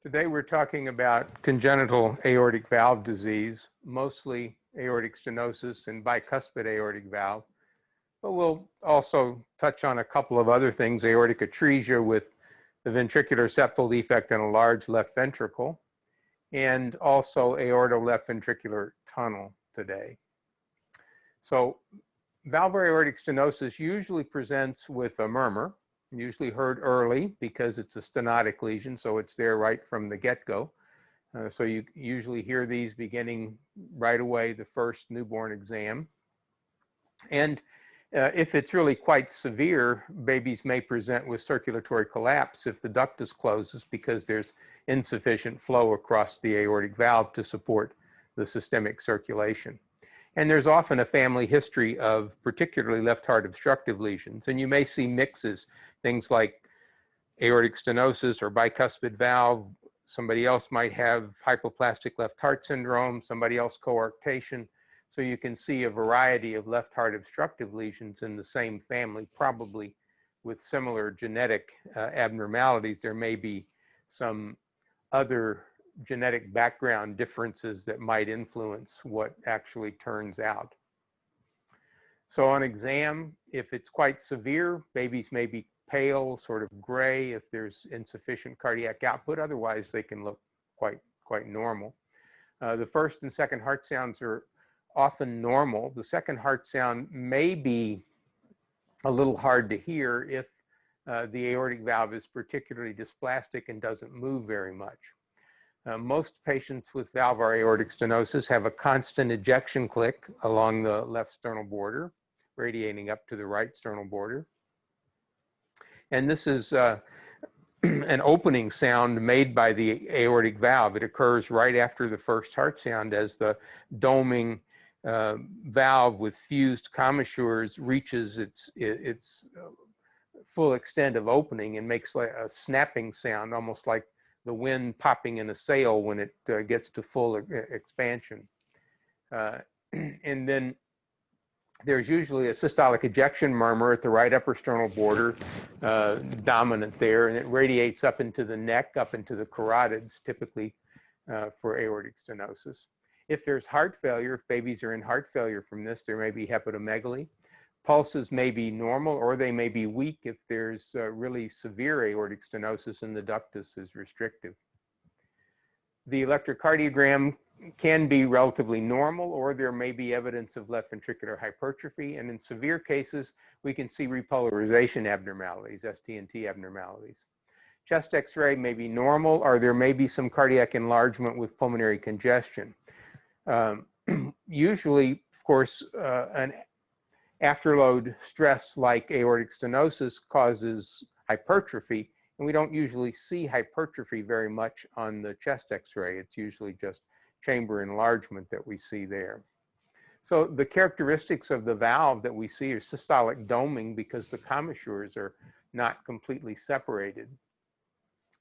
Today we're talking about congenital aortic valve disease, mostly aortic stenosis and bicuspid aortic valve, but we'll also touch on a couple of other things, aortic atresia with the ventricular septal defect and a large left ventricle, and also aorta left ventricular tunnel today. So valvular aortic stenosis usually presents with a murmur, usually heard early because it's a stenotic lesion, so it's there right from the get-go. So you usually hear these beginning right away, the first newborn exam. And if it's really quite severe, babies may present with circulatory collapse if the ductus closes because there's insufficient flow across the aortic valve to support the systemic circulation. And there's often a family history of particularly left heart obstructive lesions. And you may see mixes, things like aortic stenosis or bicuspid valve. Somebody else might have hypoplastic left heart syndrome, somebody else coarctation. So you can see a variety of left heart obstructive lesions in the same family, probably with similar genetic abnormalities. There may be some other genetic background differences that might influence what actually turns out. So on exam, if it's quite severe, babies may be pale, sort of gray if there's insufficient cardiac output. Otherwise, they can look quite normal. The first and second heart sounds are often normal. The second heart sound may be a little hard to hear if the aortic valve is particularly dysplastic and doesn't move very much. Most patients with valvular aortic stenosis have a constant ejection click along the left sternal border, radiating up to the right sternal border. And this is an opening sound made by the aortic valve. It occurs right after the first heart sound as the doming valve with fused commissures reaches its full extent of opening and makes like a snapping sound, almost like the wind popping in a sail when it gets to full expansion. And then there's usually a systolic ejection murmur at the right upper sternal border, dominant there, and it radiates up into the neck, up into the carotids, typically for aortic stenosis. If there's heart failure, if babies are in heart failure from this, there may be hepatomegaly. Pulses may be normal or they may be weak if there's really severe aortic stenosis and the ductus is restrictive. The electrocardiogram can be relatively normal or there may be evidence of left ventricular hypertrophy. And in severe cases, we can see repolarization abnormalities, ST&T abnormalities. Chest X-ray may be normal or there may be some cardiac enlargement with pulmonary congestion. Usually, of course, an afterload stress like aortic stenosis causes hypertrophy, and we don't usually see hypertrophy very much on the chest X-ray. It's usually just chamber enlargement that we see there. So the characteristics of the valve that we see are systolic doming because the commissures are not completely separated.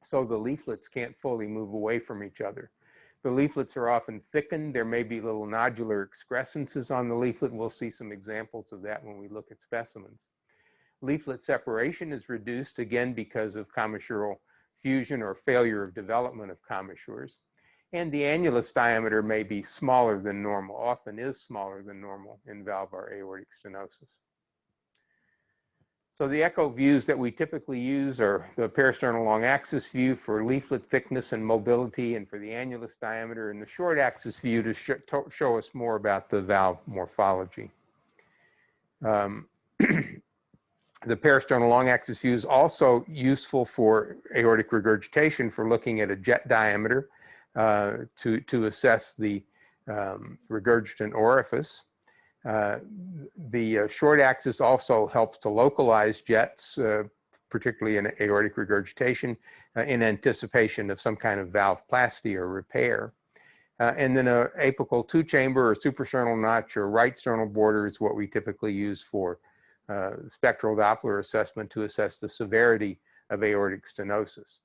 So the leaflets can't fully move away from each other. The leaflets are often thickened. There may be little nodular excrescences on the leaflet. We'll see some examples of that when we look at specimens. Leaflet separation is reduced, again, because of commissural fusion or failure of development of commissures. And the annulus diameter may be smaller than normal, often is smaller than normal in valvular aortic stenosis. So the echo views that we typically use are the peristernal long axis view for leaflet thickness and mobility and for the annulus diameter, and the short axis view to show us more about the valve morphology. The peristernal long axis view is also useful for aortic regurgitation for looking at a jet diameter to assess the regurgitant orifice. The short axis also helps to localize jets, particularly in aortic regurgitation, in anticipation of some kind of valvoplasty or repair. And then an apical two-chamber or suprasternal notch or right sternal border is what we typically use for spectral Doppler assessment to assess the severity of aortic stenosis.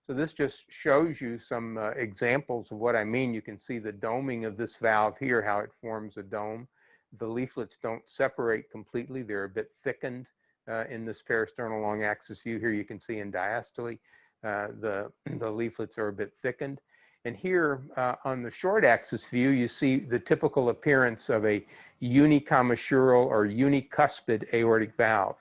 So this just shows you some examples of what I mean. You can see the doming of this valve here, how it forms a dome. The leaflets don't separate completely. They're a bit thickened in this peristernal long axis view. Here you can see in diastole the leaflets are a bit thickened. And here on the short axis view, you see the typical appearance of a unicommissural or unicuspid aortic valve.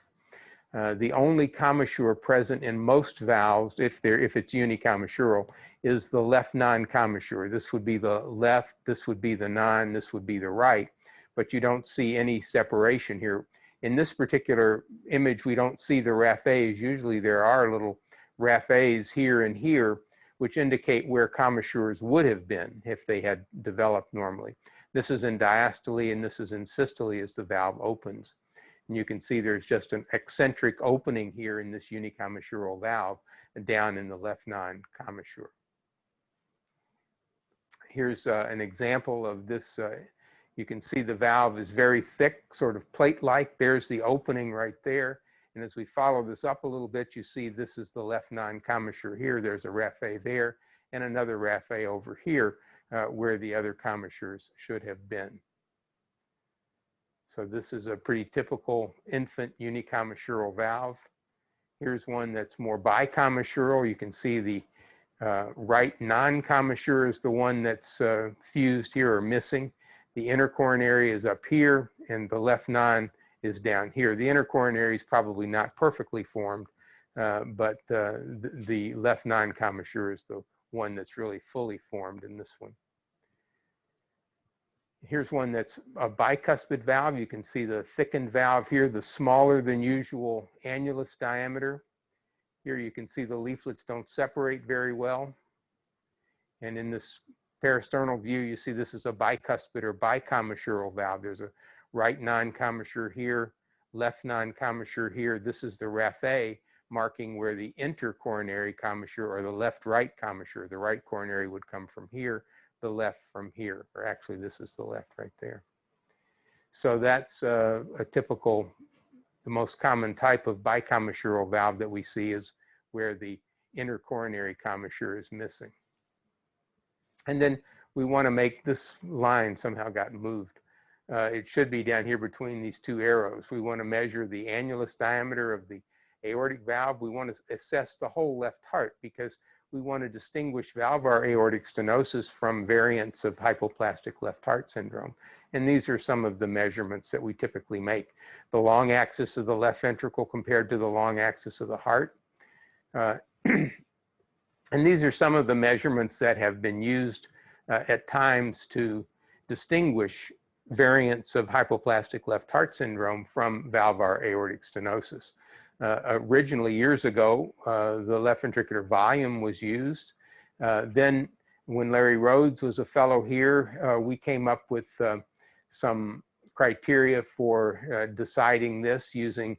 The only commissure present in most valves, if it's unicommissural, is the left non-commissure. This would be the left, this would be the non, this would be the right, but you don't see any separation here. In this particular image, we don't see the raphes. Usually there are little raphes here and here, which indicate where commissures would have been if they had developed normally. This is in diastole and this is in systole as the valve opens. And you can see there's just an eccentric opening here in this unicommissural valve down in the left non-commissure. Here's an example of this. You can see the valve is very thick, sort of plate-like. There's the opening right there. And as we follow this up a little bit, you see this is the left non-commissure here. There's a raphe there and another raphe over here where the other commissures should have been. So this is a pretty typical infant unicommissural valve. Here's one that's more bicommissural. You can see the right non-commissure is the one that's fused here or missing. The intercoronary is up here and the left non is down here. The intercoronary is probably not perfectly formed, but the left non-commissure is the one that's really fully formed in this one. Here's one that's a bicuspid valve. You can see the thickened valve here, the smaller than usual annulus diameter. Here you can see the leaflets don't separate very well. And in this peristernal view, you see this is a bicuspid or bicommissural valve. There's a right non-commissure here, left non-commissure here. This is the raphe marking where the intercoronary commissure or the left-right commissure. The right coronary would come from here, the left from here, or actually this is the left right there. So that's a typical, the most common type of bicommissural valve that we see is where the intercoronary commissure is missing. And then we want to make this line somehow got moved. It should be down here between these two arrows. We want to measure the annulus diameter of the aortic valve. We want to assess the whole left heart because we want to distinguish valvular aortic stenosis from variants of hypoplastic left heart syndrome. And these are some of the measurements that we typically make. The long axis of the left ventricle compared to the long axis of the heart. And these are some of the measurements that have been used at times to distinguish variants of hypoplastic left heart syndrome from valvular aortic stenosis. Originally, years ago, the left ventricular volume was used. Then when Larry Rhodes was a fellow here, we came up with some criteria for deciding this using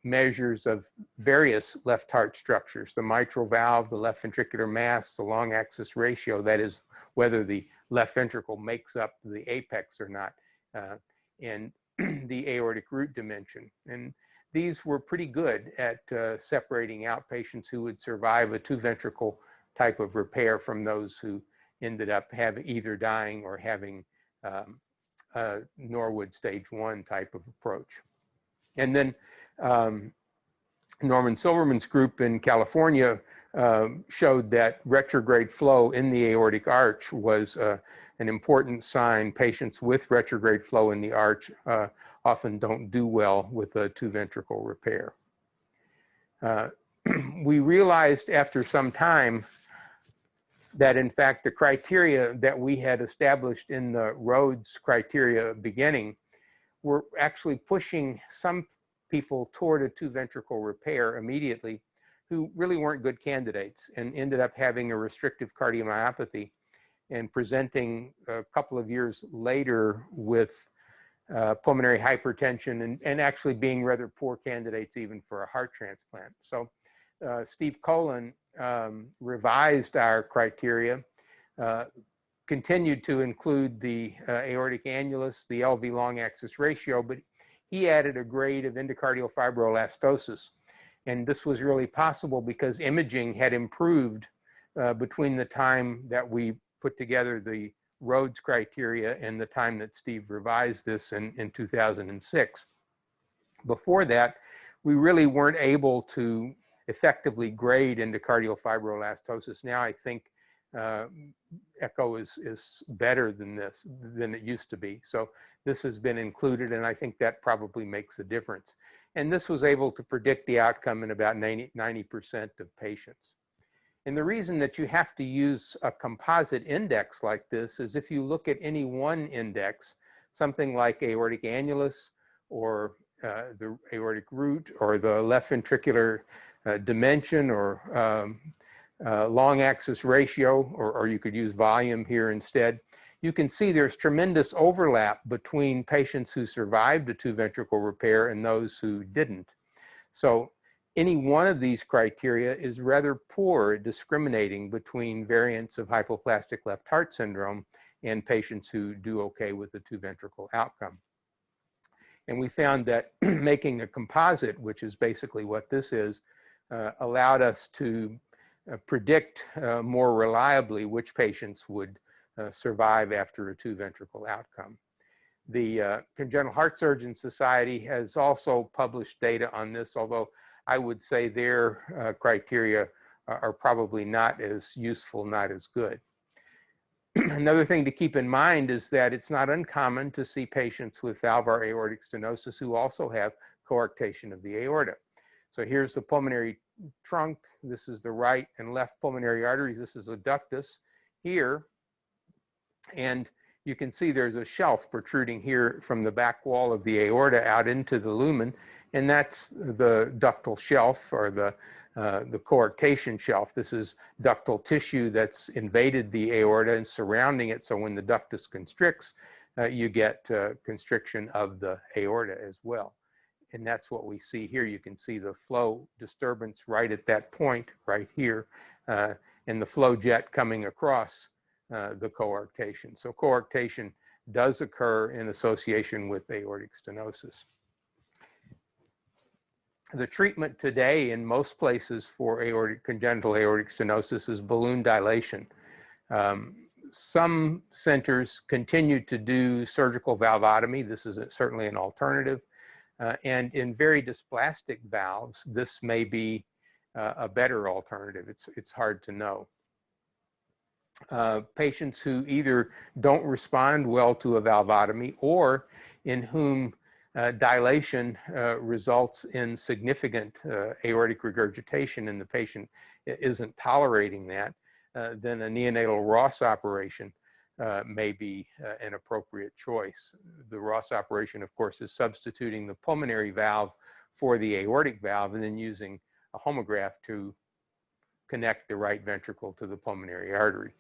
measures of various left heart structures, the mitral valve, the left ventricular mass, the long axis ratio, that is whether the left ventricle makes up the apex or not, and the aortic root dimension. And these were pretty good at separating out patients who would survive a two ventricle type of repair from those who ended up either dying or having a Norwood stage 1 type of approach. And then Norman Silverman's group in California showed that retrograde flow in the aortic arch was an important sign. Patients with retrograde flow in the arch often don't do well with a two ventricle repair. We realized after some time that in fact the criteria that we had established in the Rhodes criteria beginning were actually pushing some people toward a two ventricle repair immediately who really weren't good candidates and ended up having a restrictive cardiomyopathy and presenting a couple of years later with pulmonary hypertension and actually being rather poor candidates even for a heart transplant. So Steve Colin revised our criteria, continued to include the aortic annulus, the LV long axis ratio, but he added a grade of endocardial fibroelastosis. And this was really possible because imaging had improved between the time that we put together the Rhodes criteria and the time that Steve revised this in 2006. Before that, we really weren't able to effectively grade into cardiofibrolastosis. Now I think echo is better than this, than it used to be. So this has been included, and I think that probably makes a difference. And this was able to predict the outcome in about 90% of patients. And the reason that you have to use a composite index like this is if you look at any one index, something like aortic annulus or the aortic root or the left ventricular dimension or long axis ratio, or you could use volume here instead, you can see there's tremendous overlap between patients who survived a two ventricle repair and those who didn't. So any one of these criteria is rather poor at discriminating between variants of hypoplastic left heart syndrome and patients who do okay with the two ventricle outcome. And we found that making a composite, which is basically what this is, allowed us to predict more reliably which patients would survive after a two ventricle outcome. The Congenital Heart Surgeon Society has also published data on this, although I would say their criteria are probably not as useful, not as good. Another thing to keep in mind is that it's not uncommon to see patients with valvular aortic stenosis who also have coarctation of the aorta. So here's the pulmonary trunk. This is the right and left pulmonary arteries. This is a ductus here. And you can see there's a shelf protruding here from the back wall of the aorta out into the lumen. And that's the ductal shelf, or the coarctation shelf. This is ductal tissue that's invaded the aorta and surrounding it. So when the ductus constricts, you get constriction of the aorta as well. And that's what we see here. You can see the flow disturbance right at that point, right here, and the flow jet coming across the coarctation. So coarctation does occur in association with aortic stenosis. The treatment today in most places for congenital aortic stenosis is balloon dilation. Some centers continue to do surgical valvotomy. This is certainly an alternative. And in very dysplastic valves, this may be a better alternative. It's hard to know. Patients who either don't respond well to a valvotomy or in whom dilation results in significant aortic regurgitation and the patient isn't tolerating that, then a neonatal Ross operation may be an appropriate choice. The Ross operation, of course, is substituting the pulmonary valve for the aortic valve and then using a homograph to connect the right ventricle to the pulmonary artery.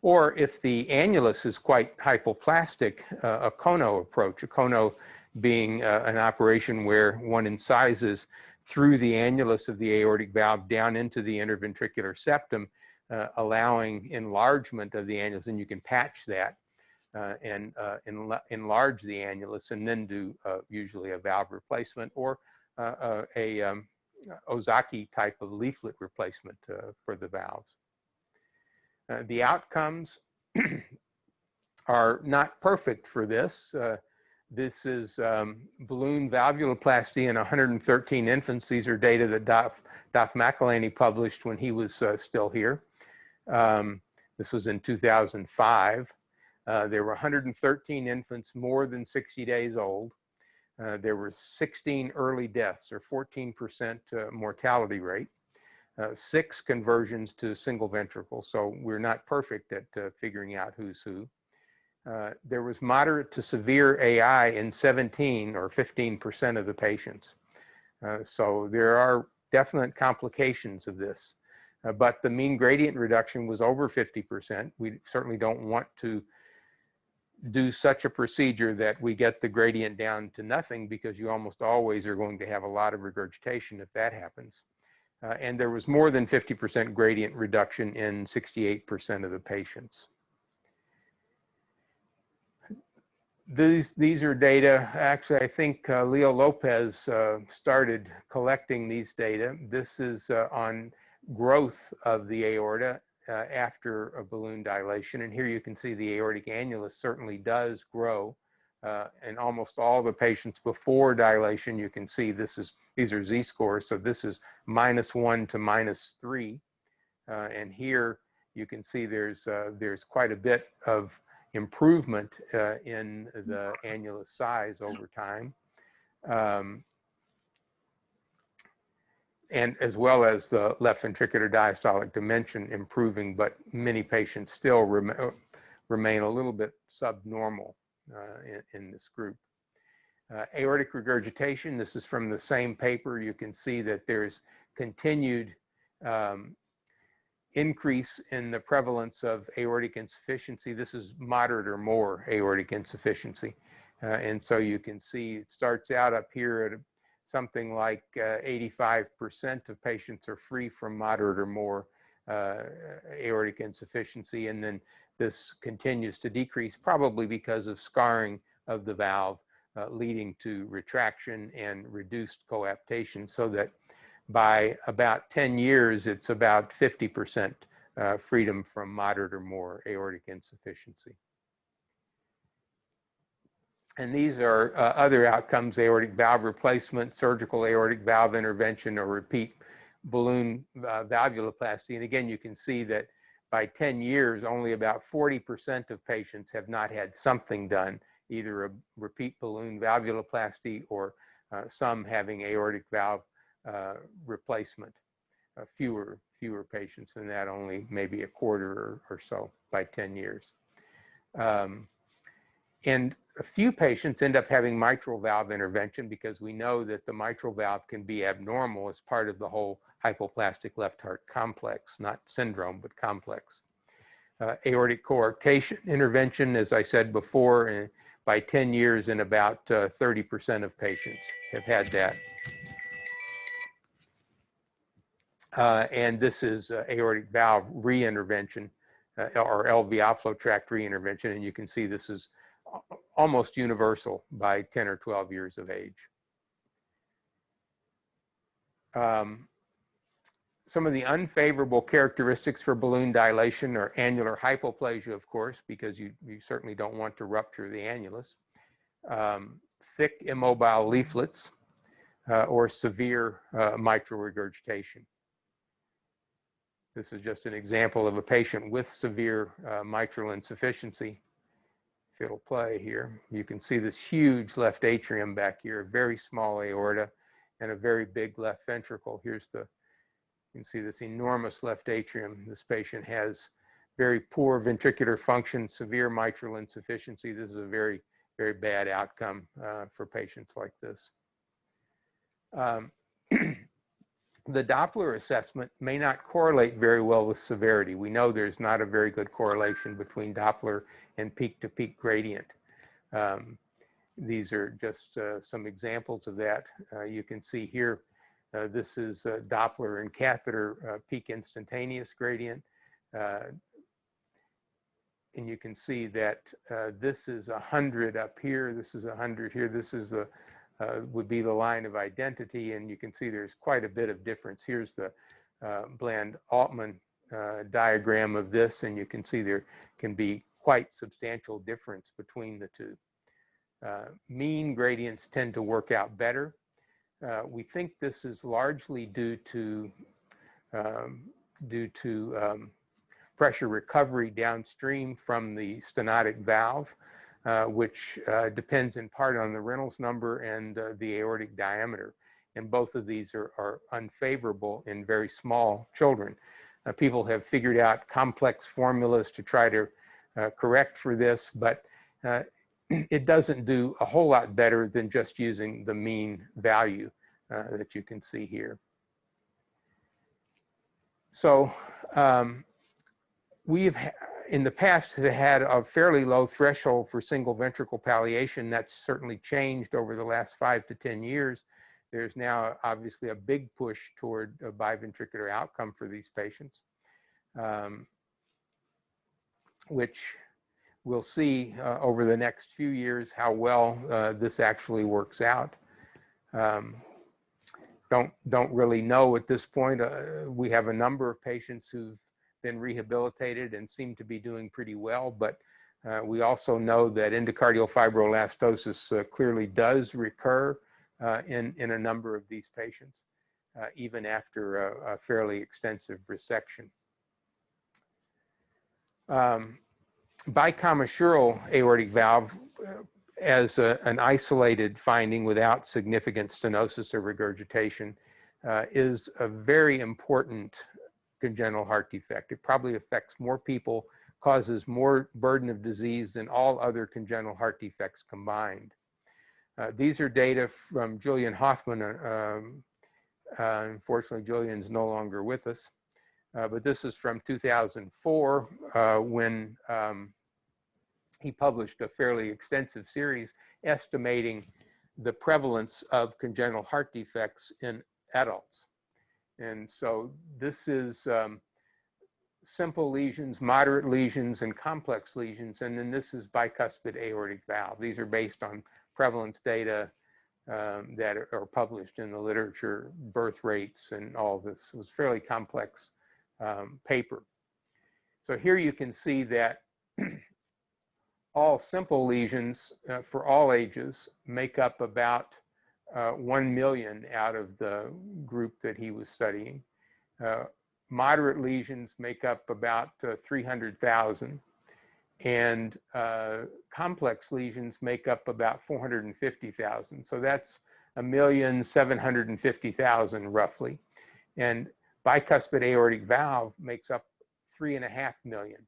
Or if the annulus is quite hypoplastic, a Kono approach, a Kono being an operation where one incises through the annulus of the aortic valve down into the interventricular septum, allowing enlargement of the annulus, and you can patch that and enlarge the annulus and then do usually a valve replacement or a Ozaki type of leaflet replacement for the valves. The outcomes are not perfect for this. This is balloon valvuloplasty in 113 infants. These are data that Daf McElhaney published when he was still here. This was in 2005. There were 113 infants more than 60 days old. There were 16 early deaths, or 14% mortality rate. 6 conversions to single ventricle, so we're not perfect at figuring out who's who. There was moderate to severe AI in 17 or 15% of the patients. So there are definite complications of this, but the mean gradient reduction was over 50%. We certainly don't want to do such a procedure that we get the gradient down to nothing, because you almost always are going to have a lot of regurgitation if that happens. And there was more than 50% gradient reduction in 68% of the patients. These are data, actually, I think Leo Lopez started collecting these data. This is on growth of the aorta after a balloon dilation. And here you can see the aortic annulus certainly does grow And almost all the patients before dilation, you can see these are z-scores. So this is -1 to -3. And here you can see there's quite a bit of improvement in the annulus size over time. And as well as the left ventricular diastolic dimension improving, but many patients still remain a little bit subnormal in this group. Aortic regurgitation, this is from the same paper. You can see that there's continued increase in the prevalence of aortic insufficiency. This is moderate or more aortic insufficiency. And so you can see it starts out up here at something like 85% of patients are free from moderate or more aortic insufficiency. And then this continues to decrease, probably because of scarring of the valve, leading to retraction and reduced coaptation, so that by about 10 years, it's about 50% freedom from moderate or more aortic insufficiency. And these are other outcomes: aortic valve replacement, surgical aortic valve intervention, or repeat balloon valvuloplasty. And again, you can see that by 10 years, only about 40% of patients have not had something done, either a repeat balloon valvuloplasty or some having aortic valve replacement. Fewer patients than that, only maybe a quarter or so by 10 years. And a few patients end up having mitral valve intervention, because we know that the mitral valve can be abnormal as part of the whole hypoplastic left heart complex, not syndrome, but complex. Aortic coarctation intervention, as I said before, by 10 years in about 30% of patients have had that. And this is aortic valve reintervention, or LV outflow tract reintervention. And you can see this is almost universal by 10 or 12 years of age. Some of the unfavorable characteristics for balloon dilation are annular hypoplasia, of course, because you certainly don't want to rupture the annulus. Thick immobile leaflets, or severe mitral regurgitation. This is just an example of a patient with severe mitral insufficiency. If it'll play here, you can see this huge left atrium back here, a very small aorta, and a very big left ventricle. Here's you can see this enormous left atrium. This patient has very poor ventricular function, severe mitral insufficiency. This is a very, very bad outcome for patients like this. The Doppler assessment may not correlate very well with severity. We know there's not a very good correlation between Doppler and peak-to-peak gradient. These are just some examples of that. You can see here, this is Doppler and catheter peak instantaneous gradient. And you can see that this is 100 up here, this is 100 here, this is would be the line of identity, and you can see there's quite a bit of difference. Here's the Bland-Altman diagram of this, and you can see there can be quite substantial difference between the two. Mean gradients tend to work out better. We think this is largely due to pressure recovery downstream from the stenotic valve, which depends in part on the Reynolds number and the aortic diameter. And both of these are unfavorable in very small children. People have figured out complex formulas to try to correct for this, but it doesn't do a whole lot better than just using the mean value that you can see here. So we've in the past had a fairly low threshold for single ventricle palliation. That's certainly changed over the last 5 to 10 years. There's now obviously a big push toward a biventricular outcome for these patients, which we'll see over the next few years how well this actually works out. Don't really know at this point. We have a number of patients who've been rehabilitated and seem to be doing pretty well, but We also know that endocardial fibroelastosis clearly does recur in a number of these patients, even after a fairly extensive resection. Bicommissural aortic valve, as an isolated finding without significant stenosis or regurgitation, is a very important congenital heart defect. It probably affects more people, causes more burden of disease than all other congenital heart defects combined. These are data from Julian Hoffman. Unfortunately, Julian's no longer with us, but this is from 2004 when he published a fairly extensive series estimating the prevalence of congenital heart defects in adults. And so this is simple lesions, moderate lesions, and complex lesions. And then this is bicuspid aortic valve. These are based on prevalence data that are published in the literature, birth rates, and all of this. It was a fairly complex paper. So here you can see that all simple lesions for all ages make up about 1 million out of the group that he was studying. Moderate lesions make up about 300,000, and complex lesions make up about 450,000. So that's 1,750,000 roughly. And bicuspid aortic valve makes up 3.5 million.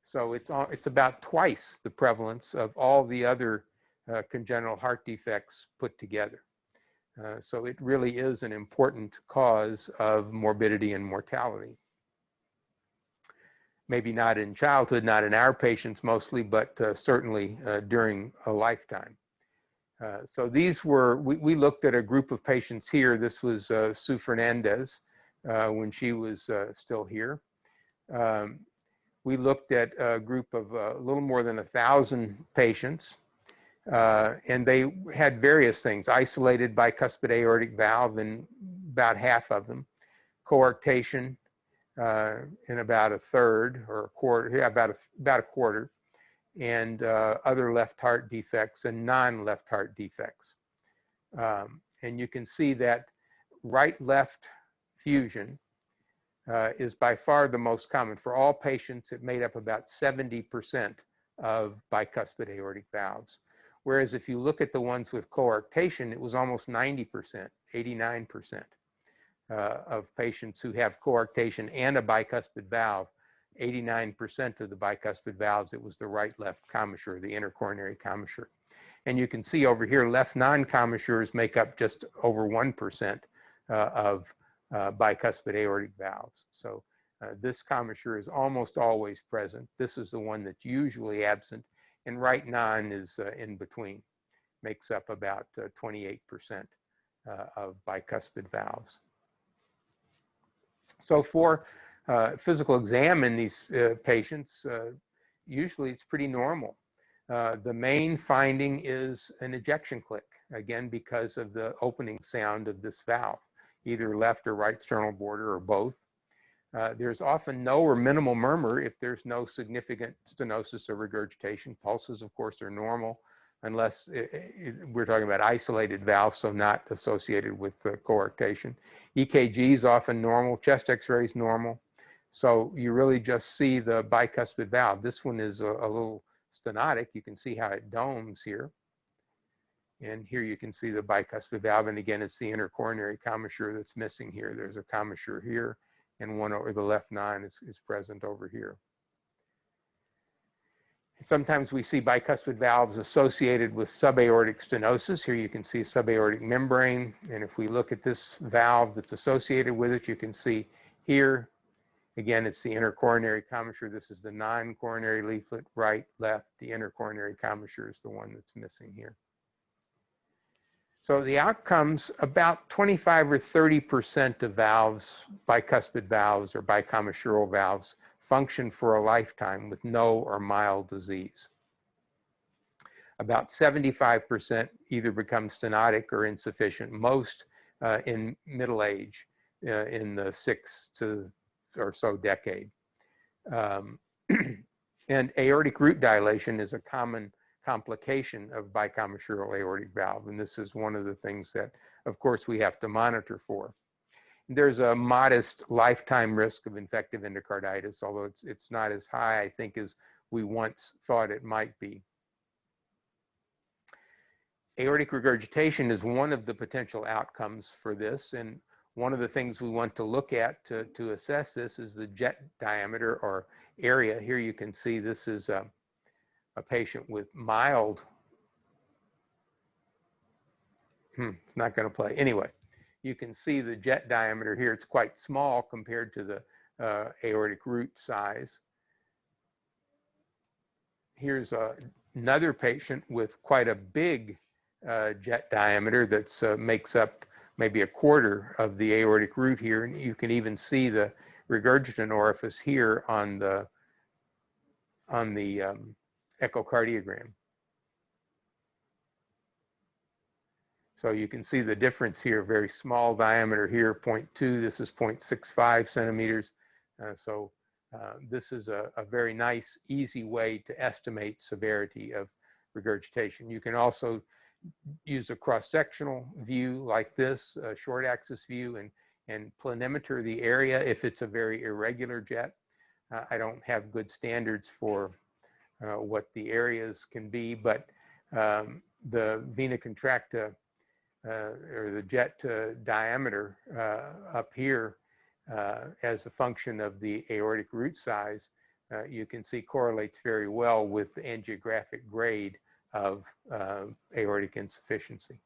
So it's about twice the prevalence of all the other congenital heart defects put together. So it really is an important cause of morbidity and mortality. Maybe not in childhood, not in our patients mostly, but certainly during a lifetime. So these were, we looked at a group of patients here. This was Sue Fernandez when she was still here. We looked at a group of a little more than 1,000 patients, and they had various things: isolated bicuspid aortic valve in about half of them, coarctation in about a third or a quarter, yeah, about a quarter, and other left heart defects and non-left heart defects. And you can see that right-left fusion is by far the most common. For all patients, it made up about 70% of bicuspid aortic valves. Whereas if you look at the ones with coarctation, it was almost 90%, 89% of patients who have coarctation and a bicuspid valve. 89% of the bicuspid valves, it was the right-left commissure, the intercoronary commissure. And you can see over here, left non-commissures make up just over 1% of bicuspid aortic valves. So this commissure is almost always present. This is the one that's usually absent, and right non is in between, makes up about 28% of bicuspid valves. So for physical exam in these patients, usually it's pretty normal. The main finding is an ejection click, again, because of the opening sound of this valve, either left or right sternal border or both. There's often no or minimal murmur if there's no significant stenosis or regurgitation. Pulses, of course, are normal unless we're talking about isolated valves, so not associated with coarctation. EKG is often normal, chest x-ray is normal. So you really just see the bicuspid valve. This one is a little stenotic. You can see how it domes here. And here you can see the bicuspid valve. And again, it's the intercoronary commissure that's missing here. There's a commissure here, and one over the left non is present over here. Sometimes we see bicuspid valves associated with subaortic stenosis. Here you can see subaortic membrane. And if we look at this valve that's associated with it, you can see here, again, it's the intercoronary commissure. This is the non-coronary leaflet, right, left. The intercoronary commissure is the one that's missing here. So the outcomes, about 25 or 30% of valves, bicuspid valves or bicommissural valves, function for a lifetime with no or mild disease. About 75% either become stenotic or insufficient, most in middle age, in the 6 to or so decade. And aortic root dilation is a common complication of bicommissural aortic valve. And this is one of the things that, of course, we have to monitor for. There's a modest lifetime risk of infective endocarditis, although it's not as high, I think, as we once thought it might be. Aortic regurgitation is one of the potential outcomes for this, and one of the things we want to look at to assess this is the jet diameter or area. Here you can see this is a patient with mild, not going to play. Anyway, you can see the jet diameter here. It's quite small compared to the aortic root size. Here's another patient with quite a big jet diameter that makes up maybe a quarter of the aortic root here. And you can even see the regurgitant orifice here on the echocardiogram. So you can see the difference here, very small diameter here, 0.2, this is 0.65 centimeters. This is a very nice, easy way to estimate severity of regurgitation. You can also use a cross-sectional view like this, a short axis view, and planimeter the area if it's a very irregular jet. I don't have good standards for what the areas can be, but the vena contracta or the jet diameter up here as a function of the aortic root size, you can see correlates very well with the angiographic grade of aortic insufficiency.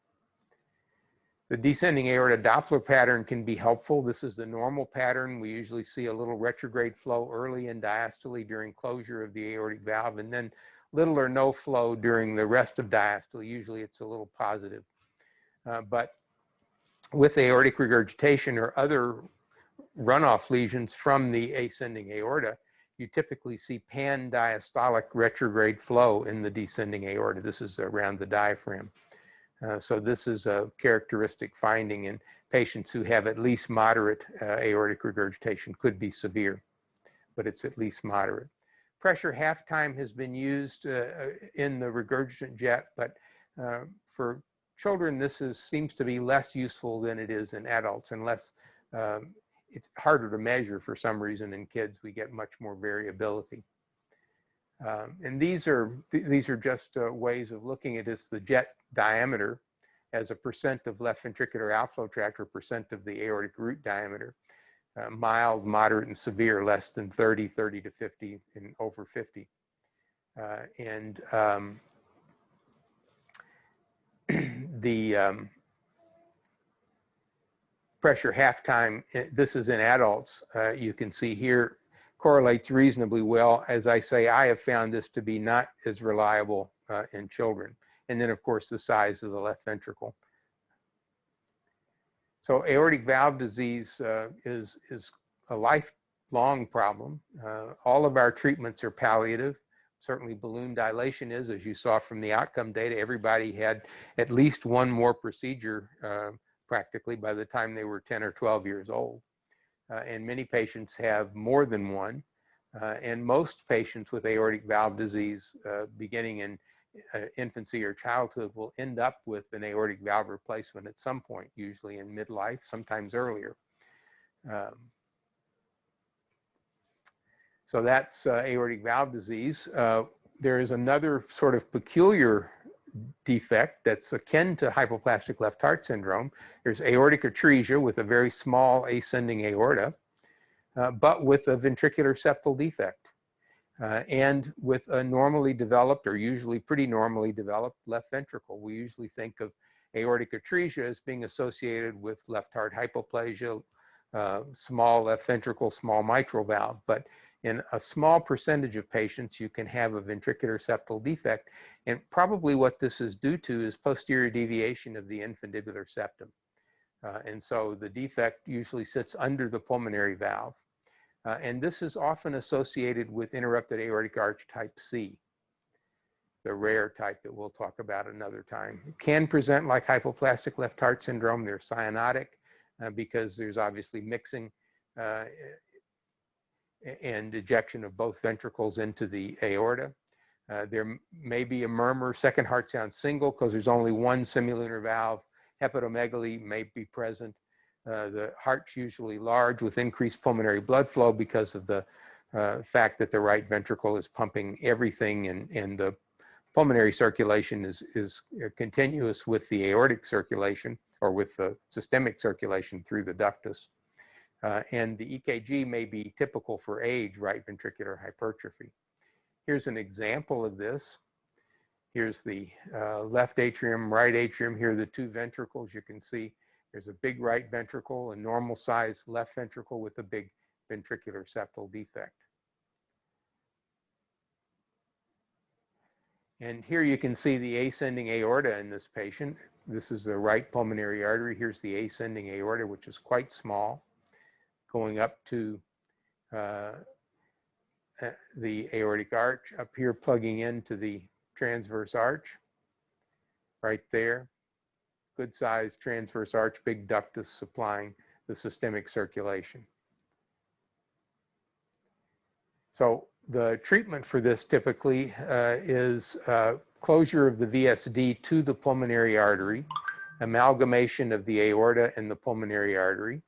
The descending aorta Doppler pattern can be helpful. This is the normal pattern. We usually see a little retrograde flow early and diastole during closure of the aortic valve, and then little or no flow during the rest of diastole. Usually it's a little positive. But with aortic regurgitation or other runoff lesions from the ascending aorta, you typically see pan-diastolic retrograde flow in the descending aorta. This is around the diaphragm. So this is a characteristic finding in patients who have at least moderate aortic regurgitation. Could be severe, but it's at least moderate. Pressure half-time has been used in the regurgitant jet, but for children, this seems to be less useful than it is in adults, and it's harder to measure for some reason. In kids, we get much more variability. And these are just ways of looking at this. The jet diameter as a percent of left ventricular outflow tract or percent of the aortic root diameter. Mild, moderate, and severe, less than 30, 30 to 50, and over 50. The pressure half-time, this is in adults, you can see here, correlates reasonably well. As I say, I have found this to be not as reliable in children. And then, of course, the size of the left ventricle. So aortic valve disease is a lifelong problem. All of our treatments are palliative. Certainly balloon dilation is, as you saw from the outcome data. Everybody had at least one more procedure practically by the time they were 10 or 12 years old. And many patients have more than one. And most patients with aortic valve disease beginning in infancy or childhood will end up with an aortic valve replacement at some point, usually in midlife, sometimes earlier. So that's aortic valve disease. There is another sort of peculiar defect that's akin to hypoplastic left heart syndrome. There's aortic atresia with a very small ascending aorta, but with a ventricular septal defect. And with a normally developed, or usually pretty normally developed, left ventricle. We usually think of aortic atresia as being associated with left heart hypoplasia, small left ventricle, small mitral valve. But in a small percentage of patients, you can have a ventricular septal defect. And probably what this is due to is posterior deviation of the infundibular septum. And so the defect usually sits under the pulmonary valve. And this is often associated with interrupted aortic arch type C, the rare type that we'll talk about another time. It can present like hypoplastic left heart syndrome. They're cyanotic because there's obviously mixing and ejection of both ventricles into the aorta. There may be a murmur, second heart sound single, because there's only one semilunar valve. Hepatomegaly may be present. The heart's usually large with increased pulmonary blood flow because of the fact that the right ventricle is pumping everything, and the pulmonary circulation is continuous with the aortic circulation, or with the systemic circulation through the ductus. And the EKG may be typical for age, right ventricular hypertrophy. Here's an example of this. Here's the left atrium, right atrium. Here are the two ventricles. You can see there's a big right ventricle, a normal size left ventricle with a big ventricular septal defect. And here you can see the ascending aorta in this patient. This is the right pulmonary artery. Here's the ascending aorta, which is quite small, going up to the aortic arch, up here plugging into the transverse arch, right there. Good sized transverse arch, big ductus supplying the systemic circulation. So the treatment for this typically is closure of the VSD to the pulmonary artery, amalgamation of the aorta and the pulmonary artery,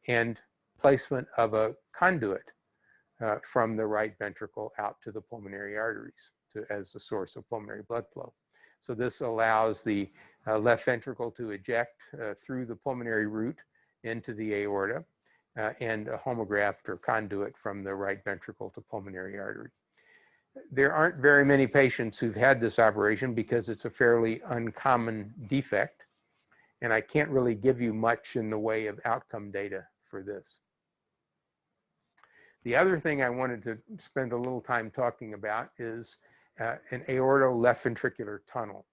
and placement of a conduit from the right ventricle out to the pulmonary arteries as the source of pulmonary blood flow. So this allows the left ventricle to eject through the pulmonary route into the aorta, and a homograft or conduit from the right ventricle to pulmonary artery. There aren't very many patients who've had this operation because it's a fairly uncommon defect, and I can't really give you much in the way of outcome data for this. The other thing I wanted to spend a little time talking about is an aorto left ventricular tunnel.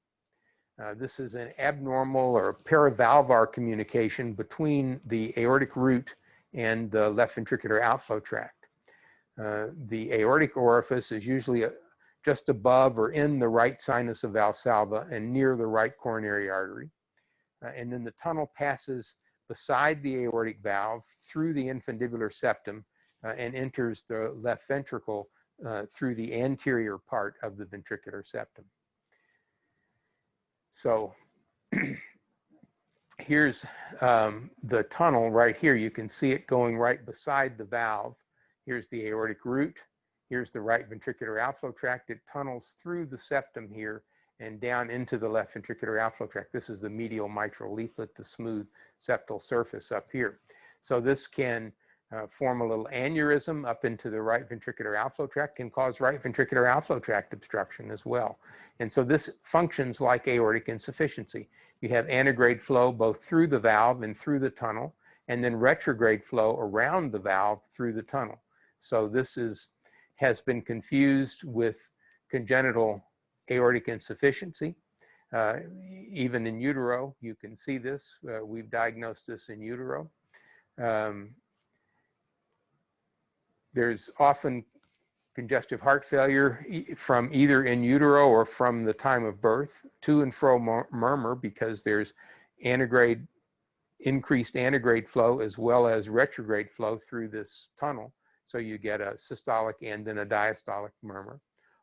This is an abnormal or paravalvar communication between the aortic root and the left ventricular outflow tract. The aortic orifice is usually just above or in the right sinus of Valsalva and near the right coronary artery. And then the tunnel passes beside the aortic valve through the infundibular septum and enters the left ventricle through the anterior part of the ventricular septum. So here's the tunnel right here. You can see it going right beside the valve. Here's the aortic root. Here's the right ventricular outflow tract. It tunnels through the septum here and down into the left ventricular outflow tract. This is the medial mitral leaflet, the smooth septal surface up here. So this can form a little aneurysm up into the right ventricular outflow tract, can cause right ventricular outflow tract obstruction as well. And so this functions like aortic insufficiency. You have antegrade flow both through the valve and through the tunnel, and then retrograde flow around the valve through the tunnel. So this has been confused with congenital aortic insufficiency. Even in utero, you can see this. We've diagnosed this in utero. There's often congestive heart failure from either in utero or from the time of birth, to and fro murmur, because there's increased antegrade flow as well as retrograde flow through this tunnel. So you get a systolic and then a diastolic murmur,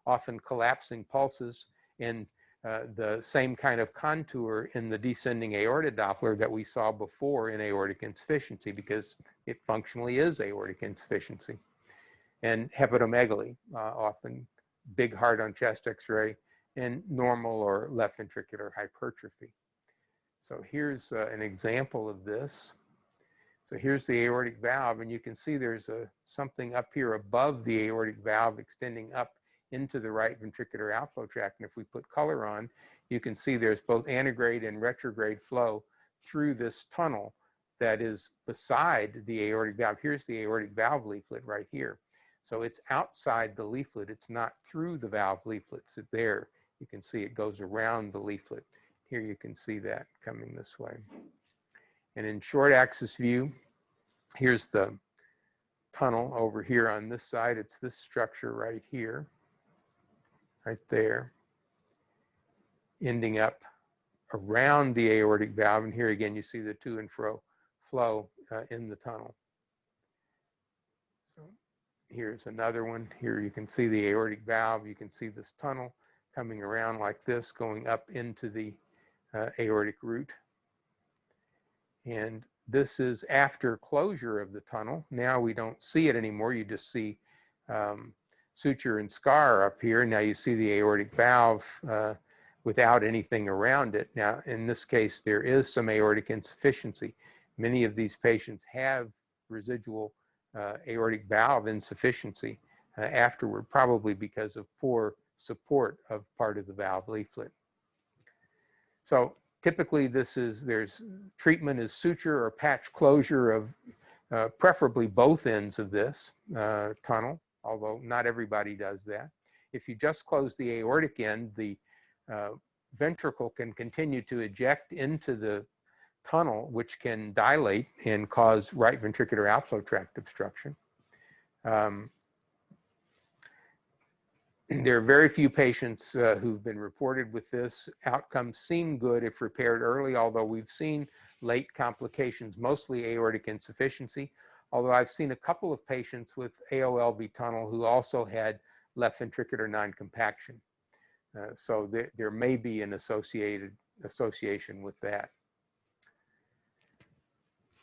often collapsing pulses, and the same kind of contour in the descending aorta Doppler that we saw before in aortic insufficiency, because it functionally is aortic insufficiency. And hepatomegaly, often big heart on chest x-ray, and normal or left ventricular hypertrophy. So here's an example of this. So here's the aortic valve, and you can see there's something up here above the aortic valve extending up into the right ventricular outflow tract. And if we put color on, you can see there's both antegrade and retrograde flow through this tunnel that is beside the aortic valve. Here's the aortic valve leaflet right here. So it's outside the leaflet. It's not through the valve leaflets. It's there. You can see it goes around the leaflet. Here you can see that coming this way. And in short axis view, here's the tunnel over here on this side. It's this structure right here, right there, ending up around the aortic valve. And here again, you see the to and fro flow in the tunnel. So Here's another one. Here you can see the aortic valve. You can see this tunnel coming around like this, going up into the aortic root. And this is after closure of the tunnel. Now we don't see it anymore. You just see suture and scar up here. Now you see the aortic valve without anything around it. Now, in this case, there is some aortic insufficiency. Many of these patients have residual aortic valve insufficiency afterward, probably because of poor support of part of the valve leaflet. So typically there's treatment is suture or patch closure of preferably both ends of this tunnel, although not everybody does that. If you just close the aortic end, the ventricle can continue to eject into the tunnel, which can dilate and cause right ventricular outflow tract obstruction. There are very few patients who've been reported with this. Outcomes seem good if repaired early, although we've seen late complications, mostly aortic insufficiency, although I've seen a couple of patients with AOLV tunnel who also had left ventricular non-compaction. So there may be an association with that.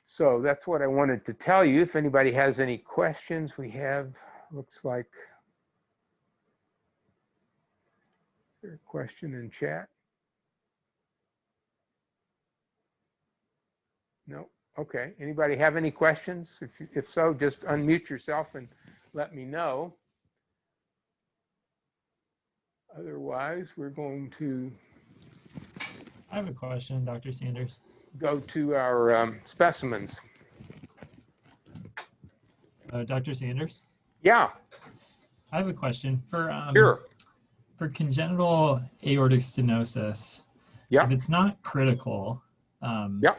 So that's what I wanted to tell you. If anybody has any questions, we have, looks like, is there a question in chat? No? Okay. Anybody have any questions? If so, just unmute yourself and let me know. Otherwise, we're going to... I have a question, Dr. Sanders. Go to our specimens. Dr. Sanders? Yeah. I have a question. Sure. For congenital aortic stenosis, Yeah. if it's not critical, Yeah.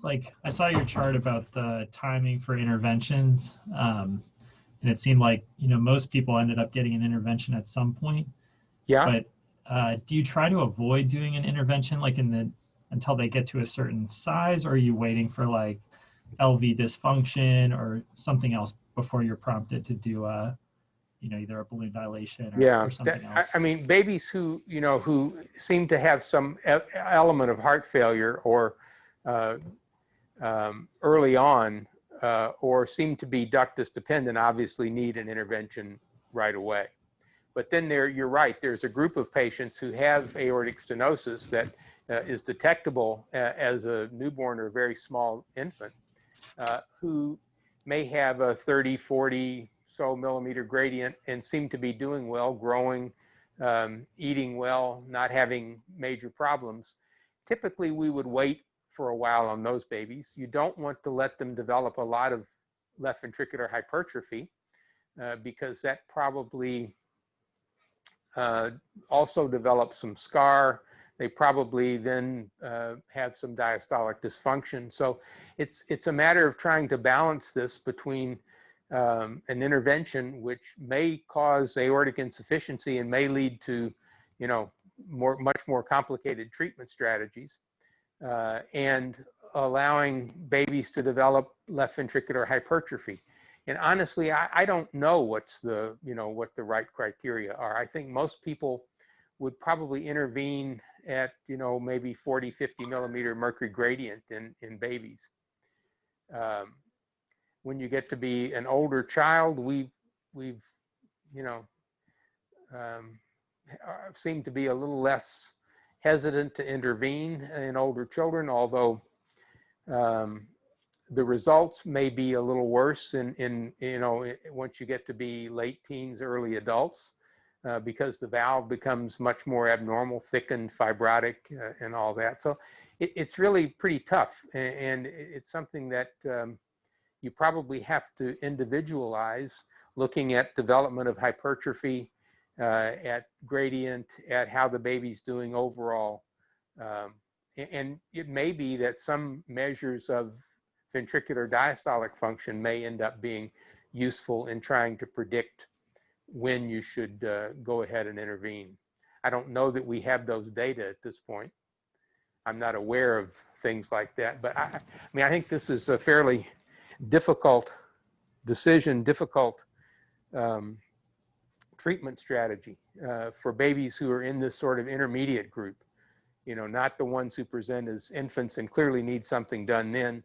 like I saw your chart about the timing for interventions, and it seemed like, you know, most people ended up getting an intervention at some point. Yeah. But do you try to avoid doing an intervention like until they get to a certain size, or are you waiting for like LV dysfunction or something else before you're prompted to do you know, either a balloon dilation or something else? I mean, babies who, you know, who seem to have some element of heart failure or early on or seem to be ductus dependent obviously need an intervention right away. But then you're right, there's a group of patients who have aortic stenosis that is detectable as a newborn or a very small infant who may have a 30, 40 so millimeter gradient and seem to be doing well, growing, eating well, not having major problems. Typically, we would wait for a while on those babies. You don't want to let them develop a lot of left ventricular hypertrophy because that probably also develops some scar. They probably then have some diastolic dysfunction. So it's a matter of trying to balance this between an intervention which may cause aortic insufficiency and may lead to, you know, much more complicated treatment strategies, and allowing babies to develop left ventricular hypertrophy. And honestly, I don't know what the right criteria are. I think most people would probably intervene at, you know, maybe 40, 50 millimeter mercury gradient in babies. When you get to be an older child, we've you know, seem to be a little less hesitant to intervene in older children, although the results may be a little worse in you know, once you get to be late teens, early adults, because the valve becomes much more abnormal, thickened, fibrotic, and all that. So it's really pretty tough, and it's something that you probably have to individualize, looking at development of hypertrophy, at gradient, at how the baby's doing overall. And it may be that some measures of ventricular diastolic function may end up being useful in trying to predict when you should go ahead and intervene. I don't know that we have those data at this point. I'm not aware of things like that, but I mean, I think this is a fairly difficult decision, difficult treatment strategy for babies who are in this sort of intermediate group. You know, not the ones who present as infants and clearly need something done then,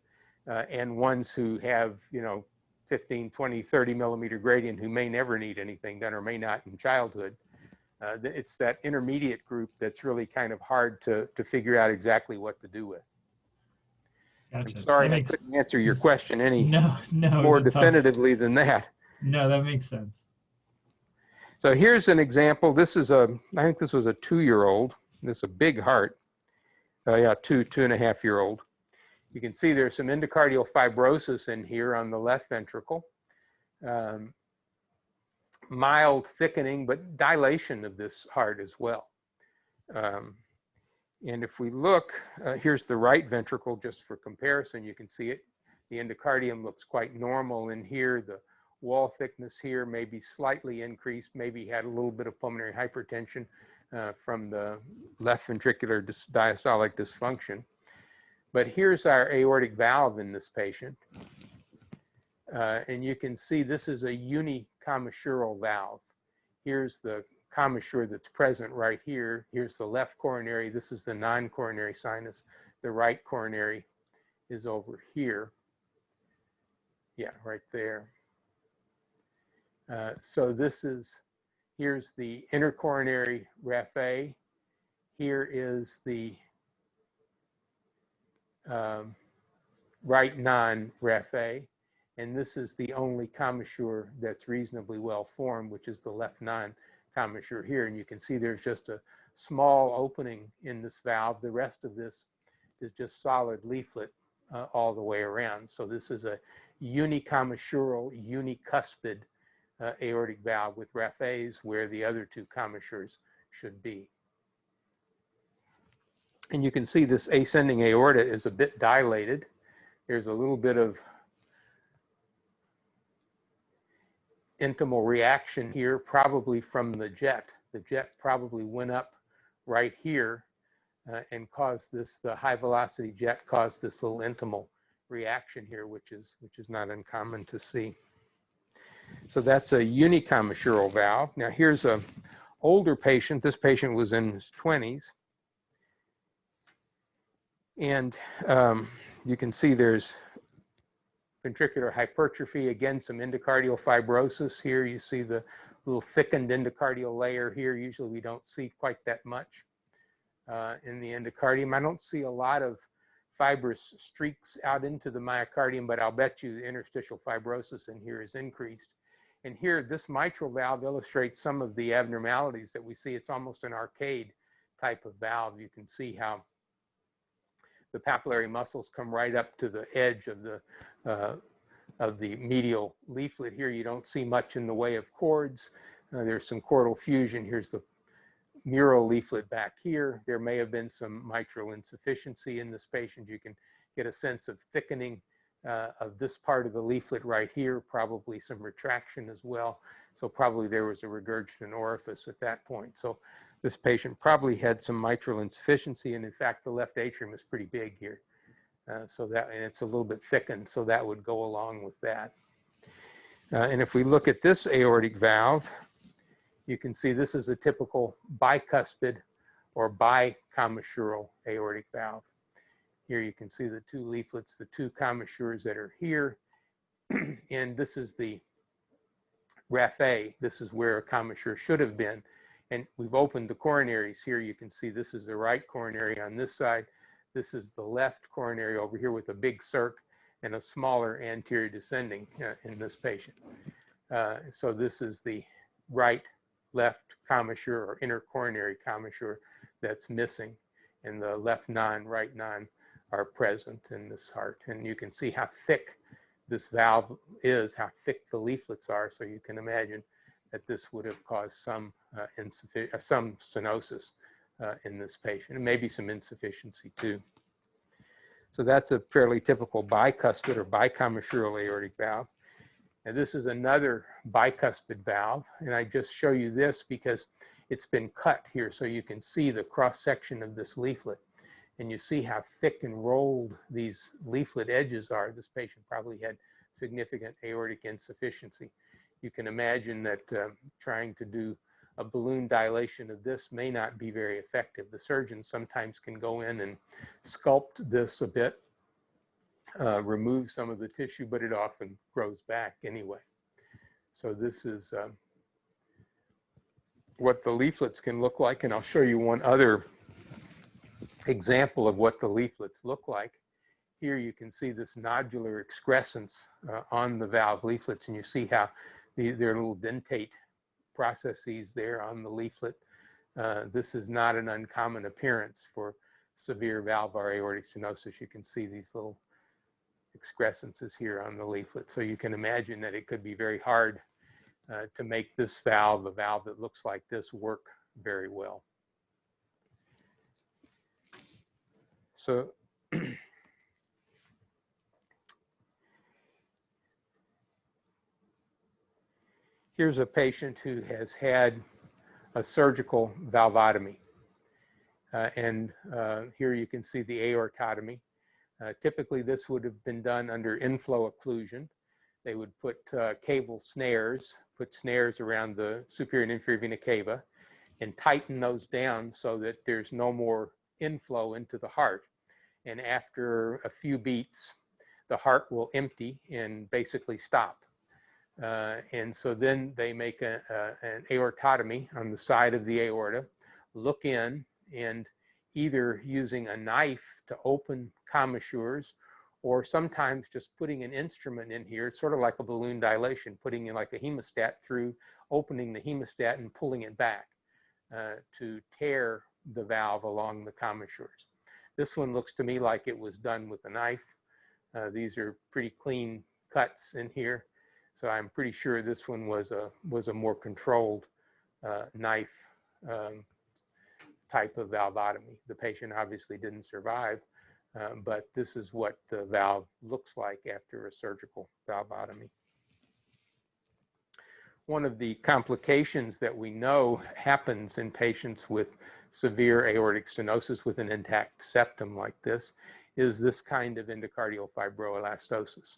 and ones who have, you know, 15, 20, 30 millimeter gradient who may never need anything done or may not in childhood. It's that intermediate group that's really kind of hard to figure out exactly what to do with. Gotcha. I'm sorry I couldn't answer your question any no, more definitively than that. No, that makes sense. So here's an example. This is I think this was a 2-year-old. This is a big heart. Yeah, 2.5-year-old. You can see there's some endocardial fibrosis in here on the left ventricle. Mild thickening, but dilation of this heart as well. And if we look, here's the right ventricle just for comparison. You can see it. The endocardium looks quite normal in here. The wall thickness here may be slightly increased, maybe had a little bit of pulmonary hypertension from the left ventricular diastolic dysfunction. But here's our aortic valve in this patient. And you can see this is a unicommissural valve. Here's the commissure that's present right here. Here's the left coronary. This is the non-coronary sinus. The right coronary is over here. Yeah, right there. So this is, here's the intercoronary raphe. Here is the right non-raphe. And this is the only commissure that's reasonably well formed, which is the left non-commissure here. And you can see there's just a small opening in this valve. The rest of this is just solid leaflet all the way around. So this is a unicommissural, unicuspid aortic valve with raphes where the other two commissures should be. And you can see this ascending aorta is a bit dilated. There's a little bit of intimal reaction here, probably from the jet. The jet probably went up right here and caused this, the high velocity jet caused this little intimal reaction here, which is not uncommon to see. So that's a unicommissural valve. Now here's an older patient. This patient was in his 20s. And you can see there's ventricular hypertrophy, again, some endocardial fibrosis here. You see the little thickened endocardial layer here. Usually we don't see quite that much in the endocardium. I don't see a lot of fibrous streaks out into the myocardium, but I'll bet you the interstitial fibrosis in here is increased. And here, this mitral valve illustrates some of the abnormalities that we see. It's almost an arcade type of valve. You can see how the papillary muscles come right up to the edge of the medial leaflet here. You don't see much in the way of cords. There's some chordal fusion. Here's the mural leaflet back here. There may have been some mitral insufficiency in this patient. You can get a sense of thickening of this part of the leaflet right here, probably some retraction as well. So probably there was a regurgitant orifice at that point. So this patient probably had some mitral insufficiency, and in fact, the left atrium is pretty big here. So that, and it's a little bit thickened, so that would go along with that. And if we look at this aortic valve, you can see this is a typical bicuspid or bicommissural aortic valve. Here you can see the two leaflets, the two commissures that are here. And this is the raphe. This is where a commissure should have been. And we've opened the coronaries here. You can see this is the right coronary on this side. This is the left coronary over here with a big circ and a smaller anterior descending in this patient. So this is the right left commissure or intercoronary commissure that's missing, and the left non, right non are present in this heart. And you can see how thick this valve is, how thick the leaflets are. So you can imagine that this would have caused some stenosis in this patient, and maybe some insufficiency too. So that's a fairly typical bicuspid or bicommissural aortic valve. And this is another bicuspid valve. And I just show you this because it's been cut here, so you can see the cross section of this leaflet. And you see how thick and rolled these leaflet edges are. This patient probably had significant aortic insufficiency. You can imagine that trying to do a balloon dilation of this may not be very effective. The surgeon sometimes can go in and sculpt this a bit, remove some of the tissue, but it often grows back anyway. So this is what the leaflets can look like, and I'll show you one other example of what the leaflets look like. Here you can see this nodular excrescence on the valve leaflets, and you see how there are little dentate processes there on the leaflet. This is not an uncommon appearance for severe valvular aortic stenosis. You can see these little excrescences here on the leaflet. So you can imagine that it could be very hard to make this valve, a valve that looks like this, work very well. So here's a patient who has had a surgical valvotomy. Here you can see the aortotomy. Typically, this would have been done under inflow occlusion. They would put cable snares, put snares around the superior and inferior vena cava, and tighten those down so that there's no more inflow into the heart. And after a few beats, the heart will empty and basically stop. And so then they make an aortotomy on the side of the aorta, look in, and either using a knife to open commissures, or sometimes just putting an instrument in here. It's sort of like a balloon dilation, putting in like a hemostat through, opening the hemostat and pulling it back to tear the valve along the commissures. This one looks to me like it was done with a knife. These are pretty clean cuts in here. So I'm pretty sure this one was a more controlled knife type of valvotomy. The patient obviously didn't survive, but this is what the valve looks like after a surgical valvotomy. One of the complications that we know happens in patients with severe aortic stenosis with an intact septum like this is this kind of endocardial fibroelastosis.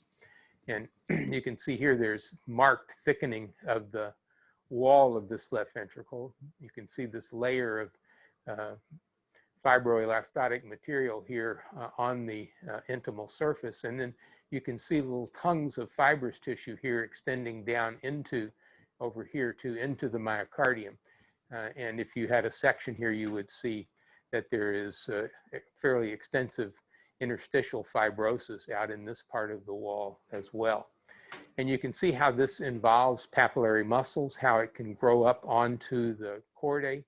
And you can see here there's marked thickening of the wall of this left ventricle. You can see this layer of fibroelastotic material here on the intimal surface. And then you can see little tongues of fibrous tissue here extending down into, over here too, into the myocardium. And if you had a section here, you would see that there is fairly extensive interstitial fibrosis out in this part of the wall as well. And you can see how this involves papillary muscles, how it can grow up onto the chordae,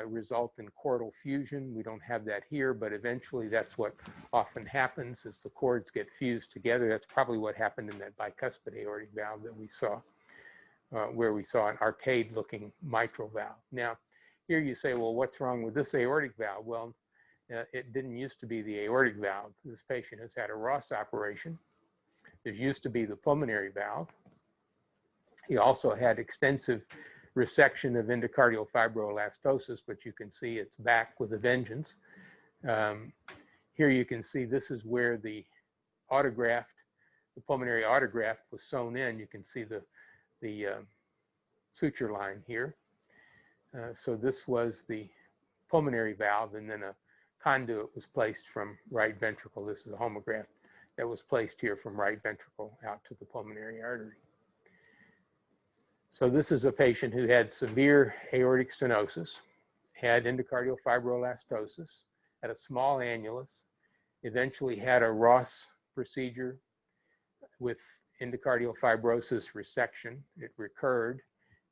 result in chordal fusion. We don't have that here, but eventually that's what often happens as the chords get fused together. That's probably what happened in that bicuspid aortic valve that we saw, where we saw an arcade-looking mitral valve. Now, here you say, well, what's wrong with this aortic valve? Well, it didn't used to be the aortic valve. This patient has had a Ross operation. There used to be the pulmonary valve. He also had extensive resection of endocardial fibroelastosis, but you can see it's back with a vengeance. Here you can see this is where the autograft, the pulmonary autograft was sewn in. You can see the suture line here. So this was the pulmonary valve, and then a conduit was placed from right ventricle. This is a homograft that was placed here from right ventricle out to the pulmonary artery. So this is a patient who had severe aortic stenosis, had endocardial fibroelastosis, had a small annulus, eventually had a Ross procedure with endocardial fibrosis resection. It recurred.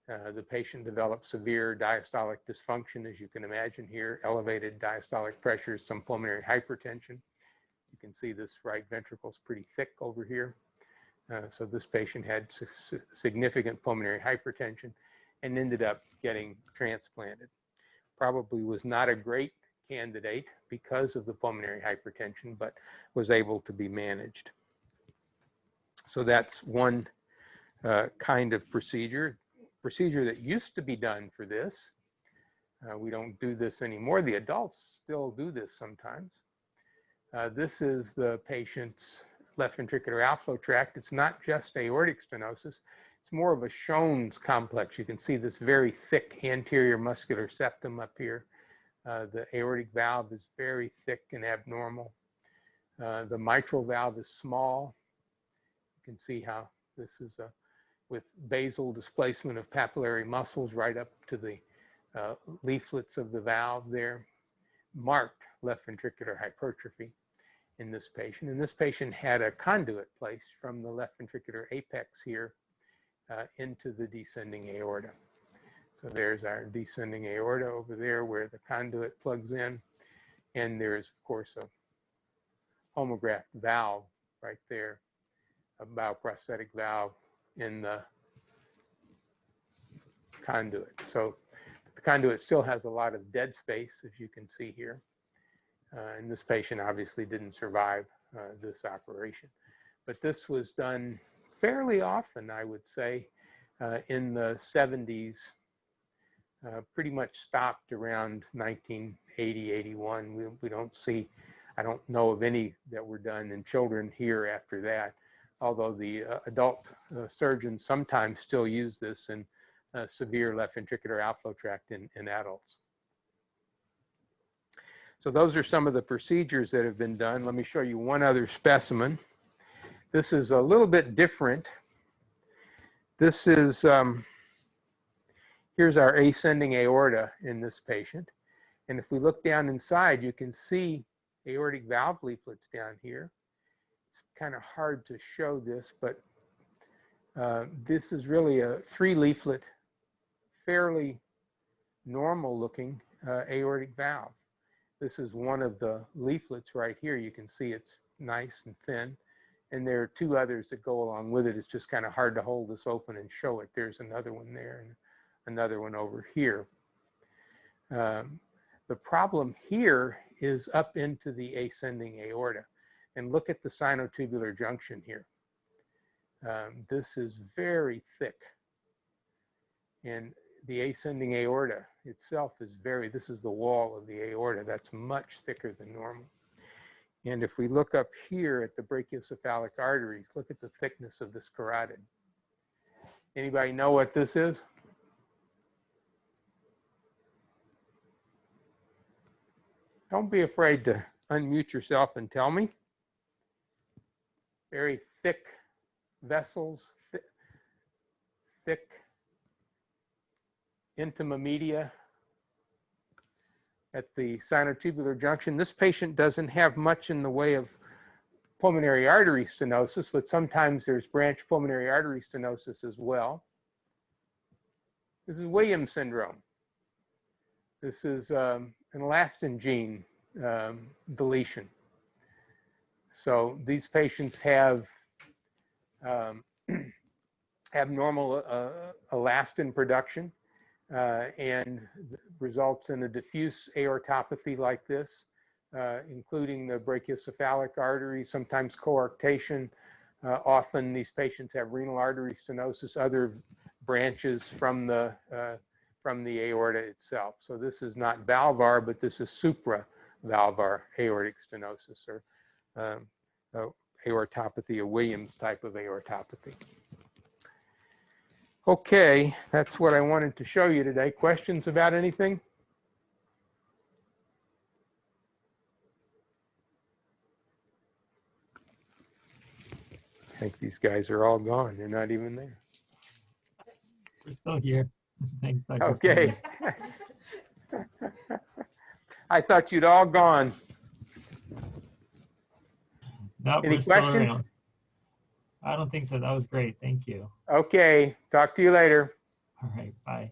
The patient developed severe diastolic dysfunction, as you can imagine here, elevated diastolic pressures, some pulmonary hypertension. You can see this right ventricle is pretty thick over here. So this patient had significant pulmonary hypertension and ended up getting transplanted. Probably was not a great candidate because of the pulmonary hypertension, but was able to be managed. So that's one kind of procedure that used to be done for this. We don't do this anymore. The adults still do this sometimes. This is the patient's left ventricular outflow tract. It's not just aortic stenosis. It's more of a Schoen's complex. You can see this very thick anterior muscular septum up here. The aortic valve is very thick and abnormal. The mitral valve is small. You can see how this is with basal displacement of papillary muscles right up to the leaflets of the valve there. Marked left ventricular hypertrophy in this patient. And this patient had a conduit placed from the left ventricular apex here into the descending aorta. So there's our descending aorta over there where the conduit plugs in. And there's, of course, a homographed valve right there, a bioprosthetic valve in the conduit. So the conduit still has a lot of dead space, as you can see here. And this patient obviously didn't survive this operation. But this was done fairly often, I would say, in the 70s. Pretty much stopped around 1980, 81. We don't see, I don't know of any that were done in children here after that, although the adult surgeons sometimes still use this in severe left ventricular outflow tract in adults. So those are some of the procedures that have been done. Let me show you one other specimen. This is a little bit different. This is, here's our ascending aorta in this patient. And if we look down inside, you can see aortic valve leaflets down here. It's kind of hard to show this, but this is really a 3-leaflet, fairly normal looking aortic valve. This is one of the leaflets right here. You can see it's nice and thin. And there are 2 others that go along with it. It's just kind of hard to hold this open and show it. There's another one there and another one over here. The problem here is up into the ascending aorta. And look at the sinotubular junction here. This is very thick. And the ascending aorta itself is this is the wall of the aorta. That's much thicker than normal. And if we look up here at the brachiocephalic arteries, look at the thickness of this carotid. Anybody know what this is? Don't be afraid to unmute yourself and tell me. Very thick vessels, thick intima media at the sinotubular junction. This patient doesn't have much in the way of pulmonary artery stenosis, but sometimes there's branch pulmonary artery stenosis as well. This is Williams syndrome. This is an elastin gene deletion. So these patients have abnormal elastin production and results in a diffuse aortopathy like this, including the brachiocephalic artery, sometimes coarctation. Often these patients have renal artery stenosis, other branches from the aorta itself. So this is not valvar, but this is supravalvar aortic stenosis, or aortopathy, a Williams type of aortopathy. Okay, that's what I wanted to show you today. Questions about anything? I think these guys are all gone. They're not even there. We're still here. Thanks, Dr. Okay. Sanders. I thought you'd all gone. No, Any we're still questions? around. I don't think so. That was great. Thank you. Okay, talk to you later. All right, bye.